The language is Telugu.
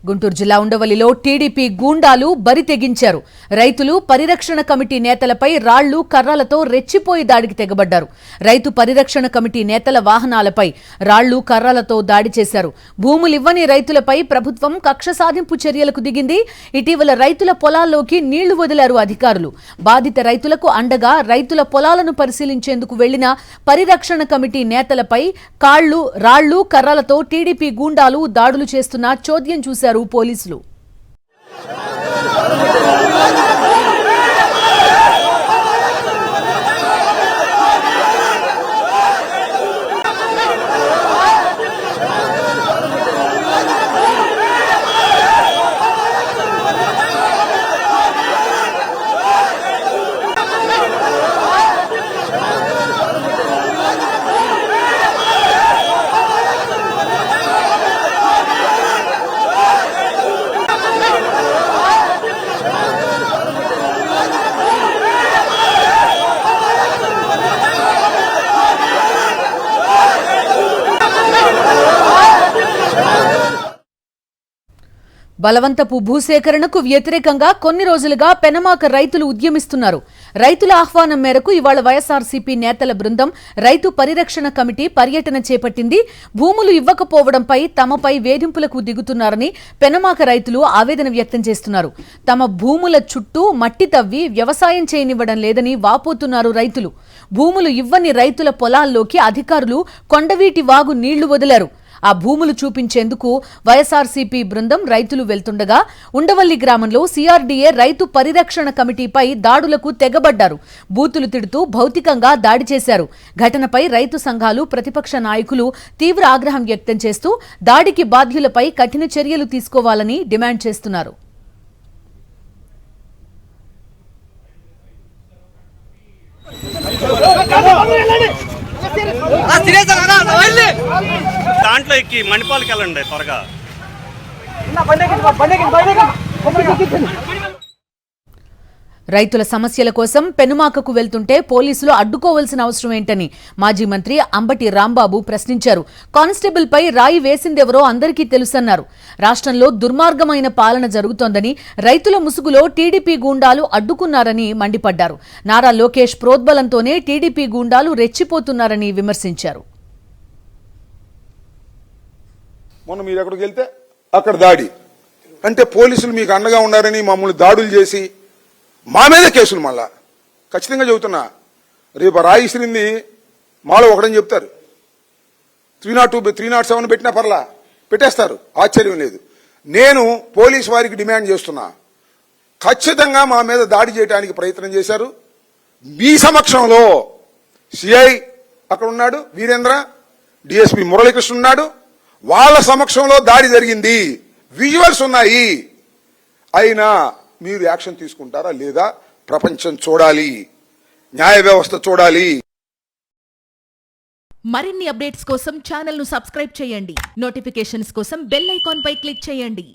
గుంటూరు జిల్లా ఉండవల్లిలో టీడీపీ గూండాలు బరి తెగించారు. రైతులు పరిరక్షణ కమిటీ నేతలపై రాళ్లు కర్రలతో రెచ్చిపోయి దాడికి తెగబడ్డారు. రైతు పరిరక్షణ కమిటీ నేతల వాహనాలపై రాళ్లు కర్రలతో దాడి చేశారు. భూములివ్వని రైతులపై ప్రభుత్వం కక్ష సాధింపు చర్యలకు దిగింది. ఇటీవల రైతుల పొలాల్లోకి నీళ్లు వదిలారు అధికారులు. బాధిత రైతులకు అండగా రైతుల పొలాలను పరిశీలించేందుకు వెళ్లిన పరిరక్షణ కమిటీ నేతలపై రాళ్లు కర్రలతో టీడీపీ గూండాలు దాడులు చేస్తున్న చోద్యం చూశారు పోలీసులు. బలవంతపు భూసేకరణకు వ్యతిరేకంగా కొన్ని రోజులుగా పెనమాక రైతులు ఉద్యమిస్తున్నారు. రైతుల ఆహ్వానం మేరకు ఇవాళ వైఎస్ఆర్సీపీ నేతల బృందం రైతు పరిరక్షణ కమిటీ పర్యటన చేపట్టింది. భూములు ఇవ్వకపోవడంపై తమపై వేధింపులకు దిగుతున్నారని పెనమాక రైతులు ఆవేదన వ్యక్తం చేస్తున్నారు. తమ భూముల చుట్టూ మట్టి తవ్వి వ్యవసాయం చేయనివ్వడం లేదని వాపోతున్నారు రైతులు. భూములు ఇవ్వని రైతుల పొలాల్లోకి అధికారులు కొండవీటి వాగు నీళ్లు వదిలారు. ఆ భూములు చూపించేందుకు వైఎస్ఆర్సీపీ బృందం రైతులు వెళ్తుండగా ఉండవల్లి గ్రామంలో సీఆర్డీఏ రైతు పరిరక్షణ కమిటీపై దాడులకు తెగబడ్డారు. బూతులు తిడుతూ భౌతికంగా దాడి చేశారు. ఘటనపై రైతు సంఘాలు, ప్రతిపక్ష నాయకులు తీవ్ర ఆగ్రహం వ్యక్తం చేస్తూ దాడికి బాధ్యులపై కఠిన చర్యలు తీసుకోవాలని డిమాండ్ చేస్తున్నారు. దాంట్లో ఎక్కి మణిపాలకి వెళ్ళండి త్వరగా. రైతుల సమస్యల కోసం పెనుమాకకు వెళ్తుంటే పోలీసులు అడ్డుకోవాల్సిన అవసరం ఏంటని మాజీ మంత్రి అంబటి రాంబాబు ప్రశ్నించారు. కానిస్టేబుల్పై రాయి వేసిందెవరో అందరికీ తెలుసన్నారు. రాష్ట్రంలో దుర్మార్గమైన పాలన జరుగుతోందని, రైతుల ముసుగులో టీడీపీ గూండాలు అడ్డుకున్నారని మండిపడ్డారు. నారా లోకేష్ ప్రోద్బలంతోనే టీడీపీ గూండాలు రెచ్చిపోతున్నారని విమర్శించారు. మొన్న మీరు ఎక్కడికి వెళ్తే అక్కడ దాడి అంటే పోలీసులు మీకు అండగా ఉన్నారని మమ్మల్ని దాడులు చేసి మా మీద కేసులు. మళ్ళా ఖచ్చితంగా చెబుతున్నా, రేపు రాయి ఇసిరింది మాలో ఒకడని చెప్తారు. 302, 307 పెట్టినా పర్లా పెట్టేస్తారు, ఆశ్చర్యం లేదు. నేను పోలీసు వారికి డిమాండ్ చేస్తున్నా, ఖచ్చితంగా మా మీద దాడి చేయడానికి ప్రయత్నం చేశారు. మీ సమక్షంలో సిఐ అక్కడ ఉన్నాడు, వీరేంద్ర, డిఎస్పీ మురళీకృష్ణ ఉన్నాడు. వాళ్ళ సమక్షంలో దాడి జరిగింది, విజువల్స్ ఉన్నాయి. అయినా మీరు యాక్షన్ తీసుకుంటారా లేదా? ప్రపంచం చూడాలి, న్యాయ వ్యవస్థ చూడాలి. మరిన్ని అప్డేట్స్ కోసం ఛానల్ ను సబ్స్క్రైబ్ చేయండి. నోటిఫికేషన్స్ కోసం బెల్ ఐకాన్ పై క్లిక్ చేయండి.